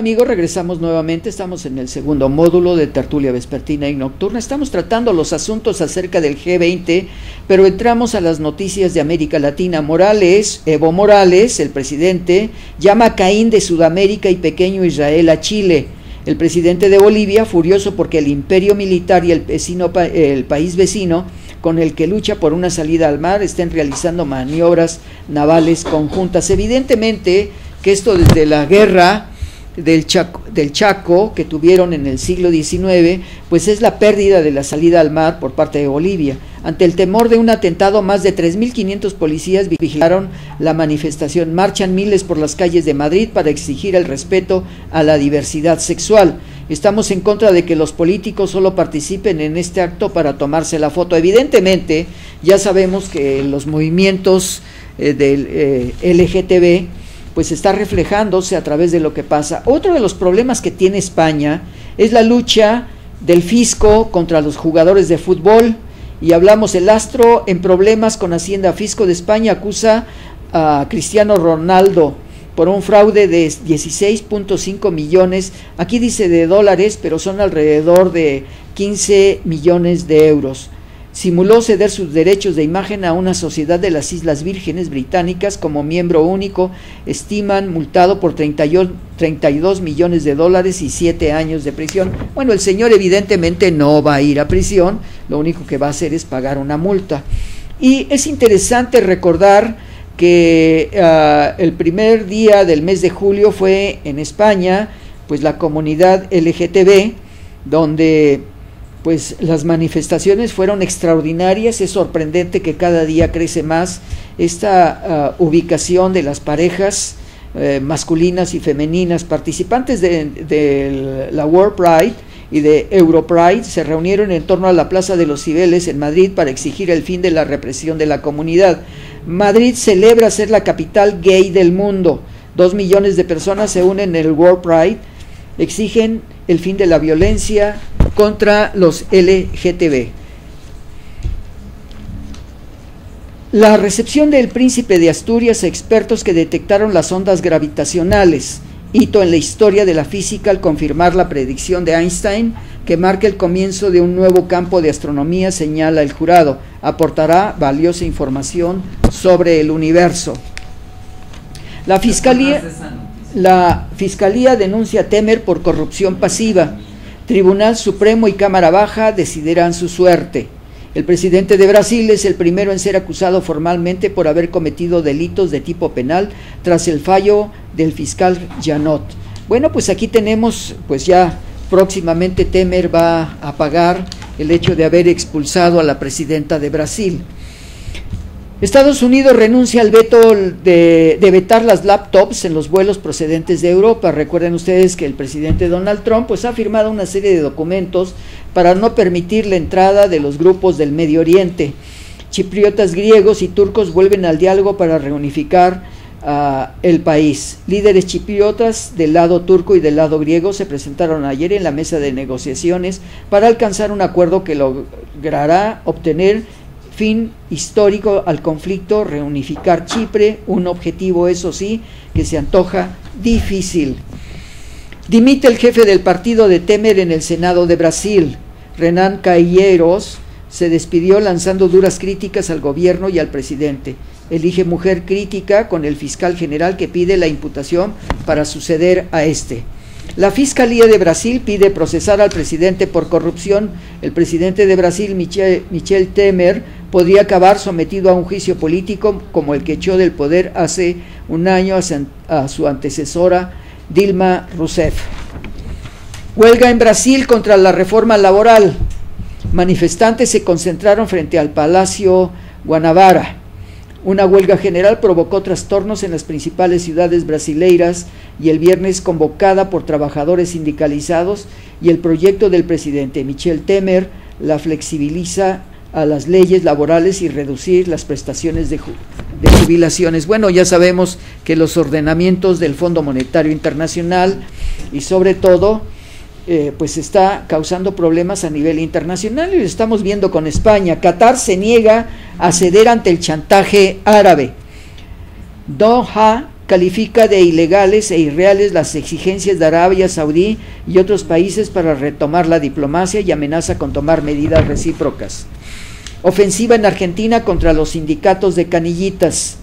amigos, regresamos nuevamente, estamos en el segundo módulo de Tertulia Vespertina y Nocturna. Estamos tratando los asuntos acerca del G20, pero entramos a las noticias de América Latina. Evo Morales, el presidente, llama a Caín de Sudamérica y pequeño Israel a Chile. El presidente de Bolivia, furioso porque el imperio militar y el país vecino con el que lucha por una salida al mar estén realizando maniobras navales conjuntas. Evidentemente que esto desde la guerra del Chaco que tuvieron en el siglo XIX, pues es la pérdida de la salida al mar por parte de Bolivia. Ante el temor de un atentado, más de 3.500 policías vigilaron la manifestación. Marchan miles por las calles de Madrid para exigir el respeto a la diversidad sexual. Estamos en contra de que los políticos solo participen en este acto para tomarse la foto. Evidentemente, ya sabemos que los movimientos del LGTB pues está reflejándose a través de lo que pasa. Otro de los problemas que tiene España es la lucha del fisco contra los jugadores de fútbol, y hablamos, el astro en problemas con Hacienda. Fisco de España acusa a Cristiano Ronaldo por un fraude de 16.5 millones, aquí dice de dólares, pero son alrededor de 15 millones de euros. Simuló ceder sus derechos de imagen a una sociedad de las Islas Vírgenes Británicas como miembro único. Estiman multado por 32 millones de dólares y 7 años de prisión. Bueno, el señor evidentemente no va a ir a prisión, lo único que va a hacer es pagar una multa. Y es interesante recordar que el primer día del mes de julio fue en España, pues la comunidad LGTB, donde pues las manifestaciones fueron extraordinarias. Es sorprendente que cada día crece más esta ubicación de las parejas masculinas y femeninas. Participantes de la World Pride y de Europride se reunieron en torno a la Plaza de los Cibeles en Madrid para exigir el fin de la represión de la comunidad. Madrid celebra ser la capital gay del mundo. 2 millones de personas se unen en el World Pride, exigen el fin de la violencia contra los LGTB. La recepción del príncipe de Asturias a expertos que detectaron las ondas gravitacionales, hito en la historia de la física al confirmar la predicción de Einstein que marca el comienzo de un nuevo campo de astronomía, señala el jurado. Aportará valiosa información sobre el universo. La Fiscalía denuncia a Temer por corrupción pasiva. Tribunal Supremo y Cámara Baja decidirán su suerte. El presidente de Brasil es el primero en ser acusado formalmente por haber cometido delitos de tipo penal tras el fallo del fiscal Janot. Bueno, pues aquí tenemos, pues ya próximamente Temer va a pagar el hecho de haber expulsado a la presidenta de Brasil. Estados Unidos renuncia al veto de vetar las laptops en los vuelos procedentes de Europa. Recuerden ustedes que el presidente Donald Trump pues ha firmado una serie de documentos para no permitir la entrada de los grupos del Medio Oriente. Chipriotas griegos y turcos vuelven al diálogo para reunificar el país. Líderes chipriotas del lado turco y del lado griego se presentaron ayer en la mesa de negociaciones para alcanzar un acuerdo que logrará obtener fin histórico al conflicto, reunificar Chipre, un objetivo, eso sí, que se antoja difícil. Dimite el jefe del partido de Temer en el Senado de Brasil. Renan Calheiros se despidió lanzando duras críticas al gobierno y al presidente. Elige mujer crítica con el fiscal general que pide la imputación para suceder a este. La Fiscalía de Brasil pide procesar al presidente por corrupción. El presidente de Brasil, Michel Temer, podría acabar sometido a un juicio político como el que echó del poder hace un año a su antecesora Dilma Rousseff. Huelga en Brasil contra la reforma laboral. Manifestantes se concentraron frente al Palacio Guanabara. Una huelga general provocó trastornos en las principales ciudades brasileiras y el viernes convocada por trabajadores sindicalizados, y el proyecto del presidente Michel Temer la flexibiliza a las leyes laborales y reducir las prestaciones de jubilaciones. Bueno, ya sabemos que los ordenamientos del Fondo Monetario Internacional y sobre todo pues está causando problemas a nivel internacional, y lo estamos viendo con España. Qatar se niega a ceder ante el chantaje árabe. Doha califica de ilegales e irreales las exigencias de Arabia Saudí y otros países para retomar la diplomacia y amenaza con tomar medidas recíprocas. Ofensiva en Argentina contra los sindicatos de canillitas.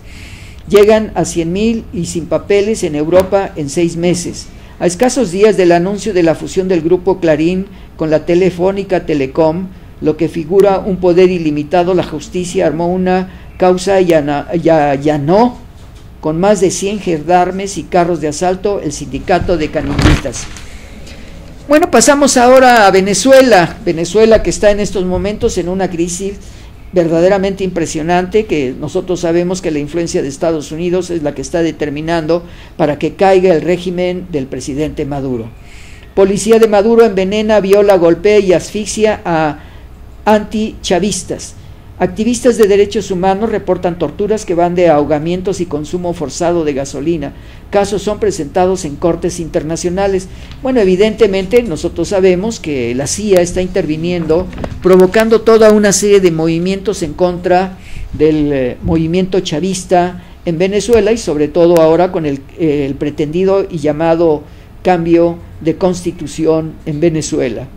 Llegan a 100.000 y sin papeles en Europa en 6 meses. A escasos días del anuncio de la fusión del grupo Clarín con la Telefónica Telecom, lo que figura un poder ilimitado, la justicia armó una causa y allanó con más de 100 gendarmes y carros de asalto el sindicato de canillitas. Bueno, pasamos ahora a Venezuela. Venezuela, que está en estos momentos en una crisis verdaderamente impresionante, que nosotros sabemos que la influencia de Estados Unidos es la que está determinando para que caiga el régimen del presidente Maduro. Policía de Maduro envenena, viola, golpea y asfixia a antichavistas. Activistas de derechos humanos reportan torturas que van de ahogamientos y consumo forzado de gasolina. Casos son presentados en cortes internacionales. Bueno, evidentemente nosotros sabemos que la CIA está interviniendo, provocando toda una serie de movimientos en contra del movimiento chavista en Venezuela y sobre todo ahora con el pretendido y llamado cambio de constitución en Venezuela.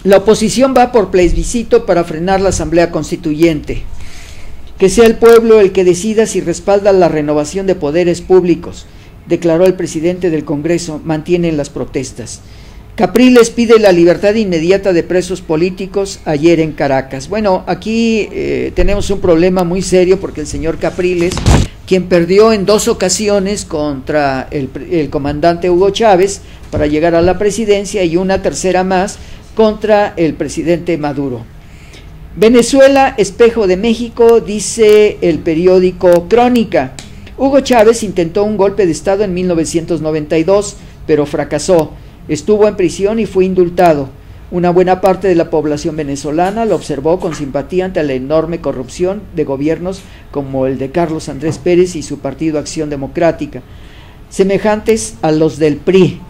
La oposición va por plebiscito para frenar la Asamblea Constituyente. Que sea el pueblo el que decida si respalda la renovación de poderes públicos, declaró el presidente del Congreso, mantienen las protestas. Capriles pide la libertad inmediata de presos políticos ayer en Caracas. Bueno, aquí tenemos un problema muy serio porque el señor Capriles, quien perdió en 2 ocasiones contra el comandante Hugo Chávez para llegar a la presidencia y una tercera más contra el presidente Maduro. Venezuela, espejo de México, dice el periódico Crónica. Hugo Chávez intentó un golpe de Estado en 1992, pero fracasó. Estuvo en prisión y fue indultado. Una buena parte de la población venezolana lo observó con simpatía ante la enorme corrupción de gobiernos como el de Carlos Andrés Pérez y su partido Acción Democrática, semejantes a los del PRI.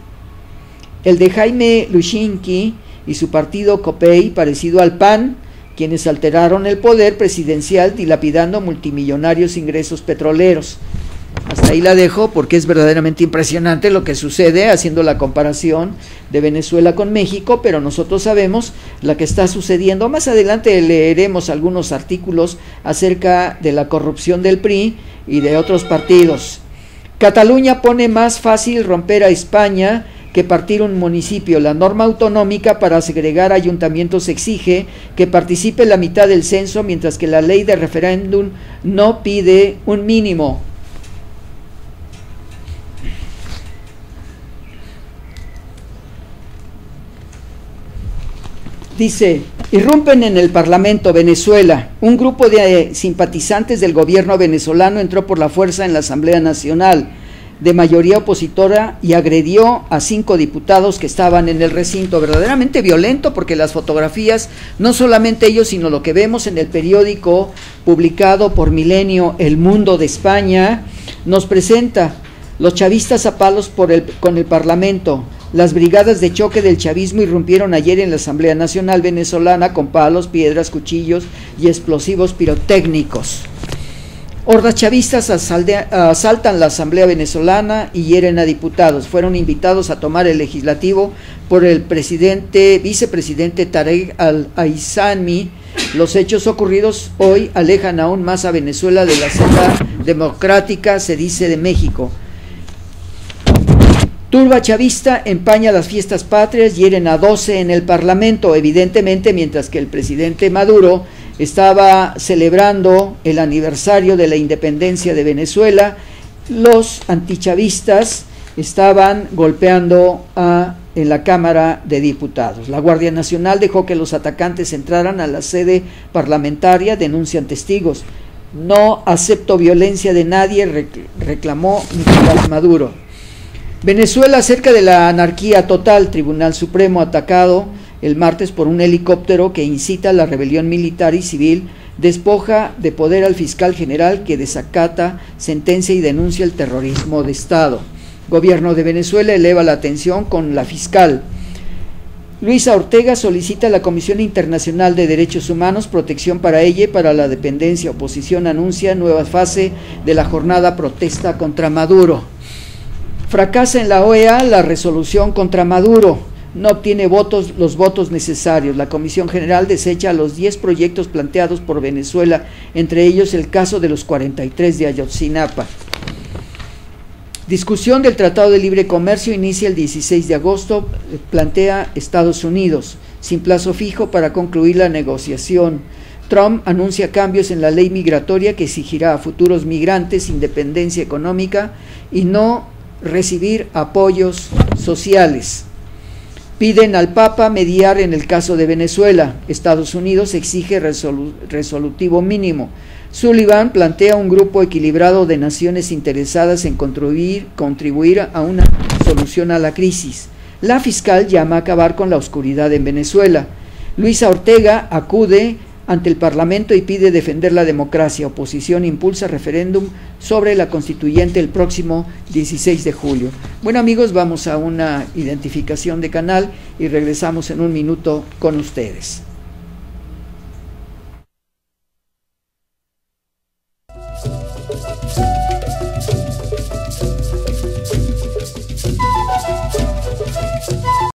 El de Jaime Lushinki y su partido COPEI, parecido al PAN, quienes alteraron el poder presidencial dilapidando multimillonarios ingresos petroleros. Hasta ahí la dejo porque es verdaderamente impresionante lo que sucede haciendo la comparación de Venezuela con México, pero nosotros sabemos la que está sucediendo. Más adelante leeremos algunos artículos acerca de la corrupción del PRI y de otros partidos. Cataluña pone más fácil romper a España que partir un municipio. La norma autonómica para segregar ayuntamientos exige que participe la mitad del censo, mientras que la ley de referéndum no pide un mínimo. Dice, irrumpen en el Parlamento Venezuela. Un grupo de simpatizantes del gobierno venezolano entró por la fuerza en la Asamblea Nacional, de mayoría opositora, y agredió a 5 diputados que estaban en el recinto. Verdaderamente violento, porque las fotografías, no solamente ellos, sino lo que vemos en el periódico publicado por Milenio, El Mundo de España, nos presenta los chavistas a palos con el Parlamento. Las brigadas de choque del chavismo irrumpieron ayer en la Asamblea Nacional venezolana con palos, piedras, cuchillos y explosivos pirotécnicos. Hordas chavistas asaltan la Asamblea venezolana y hieren a diputados. Fueron invitados a tomar el legislativo por el vicepresidente Tarek al-Aissami. Los hechos ocurridos hoy alejan aún más a Venezuela de la senda democrática, se dice, de México. Turba chavista empaña las fiestas patrias, hieren a 12 en el Parlamento, evidentemente mientras que el presidente Maduro estaba celebrando el aniversario de la independencia de Venezuela. Los antichavistas estaban golpeando en la Cámara de Diputados. La Guardia Nacional dejó que los atacantes entraran a la sede parlamentaria, denuncian testigos. No acepto violencia de nadie, reclamó Nicolás Maduro. Venezuela cerca de la anarquía total. Tribunal Supremo atacado el martes por un helicóptero que incita a la rebelión militar y civil, despoja de poder al fiscal general que desacata sentencia y denuncia el terrorismo de Estado. Gobierno de Venezuela eleva la atención con la fiscal. Luisa Ortega solicita a la Comisión Internacional de Derechos Humanos protección para ella y para la dependencia. Oposición anuncia nueva fase de la jornada protesta contra Maduro. Fracasa en la OEA la resolución contra Maduro. No obtiene los votos necesarios. La Comisión General desecha los 10 proyectos planteados por Venezuela, entre ellos el caso de los 43 de Ayotzinapa. Discusión del Tratado de Libre Comercio inicia el 16 de agosto, plantea Estados Unidos, sin plazo fijo para concluir la negociación. Trump anuncia cambios en la ley migratoria que exigirá a futuros migrantes independencia económica y no recibir apoyos sociales. Piden al Papa mediar en el caso de Venezuela. Estados Unidos exige resolutivo mínimo. Sullivan plantea un grupo equilibrado de naciones interesadas en contribuir a una solución a la crisis. La fiscal llama a acabar con la oscuridad en Venezuela. Luisa Ortega acude ante el Parlamento y pide defender la democracia. Oposición impulsa referéndum sobre la constituyente el próximo 16 de julio. Bueno, amigos, vamos a una identificación de canal y regresamos en un minuto con ustedes.